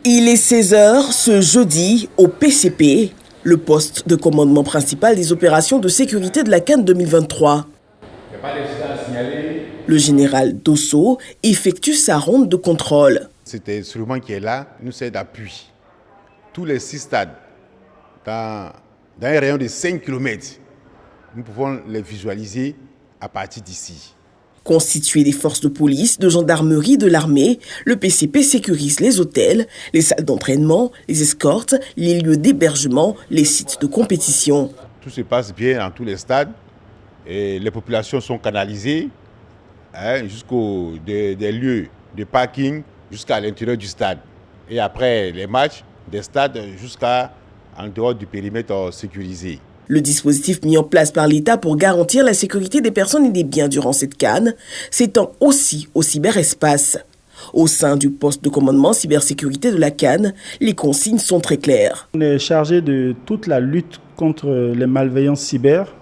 Il est 16 h ce jeudi au PCP, le poste de commandement principal des opérations de sécurité de la CAN 2023. Le général Dosso effectue sa ronde de contrôle. Cet instrument qui est là nous sert d'appui. Tous les 6 stades, dans un rayon de 5 km, nous pouvons les visualiser à partir d'ici. Constitué des forces de police, de gendarmerie, de l'armée, le PCP sécurise les hôtels, les salles d'entraînement, les escortes, les lieux d'hébergement, les sites de compétition. Tout se passe bien dans tous les stades et les populations sont canalisées jusqu'aux des lieux de parking jusqu'à l'intérieur du stade. Et après les matchs, des stades jusqu'à en dehors du périmètre sécurisé. Le dispositif mis en place par l'État pour garantir la sécurité des personnes et des biens durant cette CAN s'étend aussi au cyberespace. Au sein du poste de commandement cybersécurité de la CAN, les consignes sont très claires. On est chargé de toute la lutte contre les malveillances cyber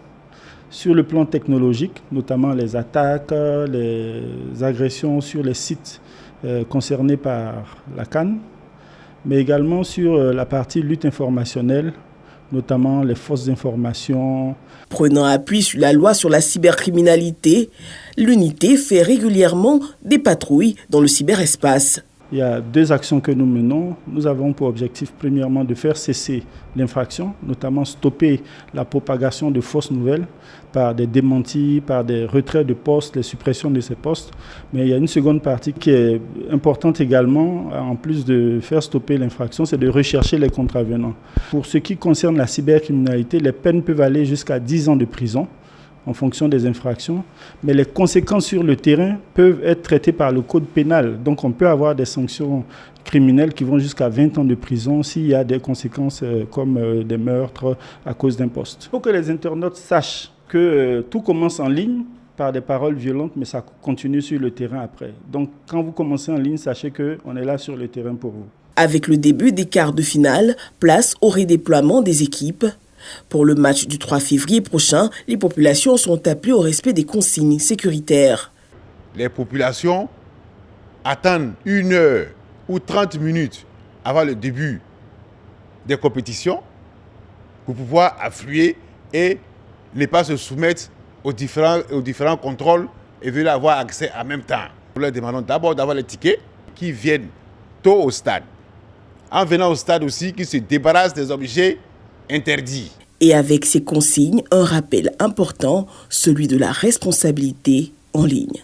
sur le plan technologique, notamment les attaques, les agressions sur les sites concernés par la CAN, mais également sur la partie lutte informationnelle, notamment les fausses informations. Prenant appui sur la loi sur la cybercriminalité, l'unité fait régulièrement des patrouilles dans le cyberespace. Il y a 2 actions que nous menons. Nous avons pour objectif premièrement de faire cesser l'infraction, notamment stopper la propagation de fausses nouvelles par des démentis, par des retraits de postes, les suppressions de ces postes. Mais il y a une seconde partie qui est importante également, en plus de faire stopper l'infraction, c'est de rechercher les contravenants. Pour ce qui concerne la cybercriminalité, les peines peuvent aller jusqu'à 10 ans de prison en fonction des infractions, mais les conséquences sur le terrain peuvent être traitées par le code pénal. Donc on peut avoir des sanctions criminelles qui vont jusqu'à 20 ans de prison s'il y a des conséquences comme des meurtres à cause d'un poste. Il faut que les internautes sachent que tout commence en ligne par des paroles violentes, mais ça continue sur le terrain après. Donc quand vous commencez en ligne, sachez qu'on est là sur le terrain pour vous. Avec le début des quarts de finale, place au redéploiement des équipes. Pour le match du 3 février prochain, les populations sont appelées au respect des consignes sécuritaires. Les populations attendent 1 heure ou 30 minutes avant le début des compétitions pour pouvoir affluer et ne pas se soumettre aux différents contrôles et veulent avoir accès en même temps. Nous leur demandons d'abord d'avoir les tickets qui viennent tôt au stade. En venant au stade aussi, qu'ils se débarrassent des objets interdit. Et avec ces consignes, un rappel important, celui de la responsabilité en ligne.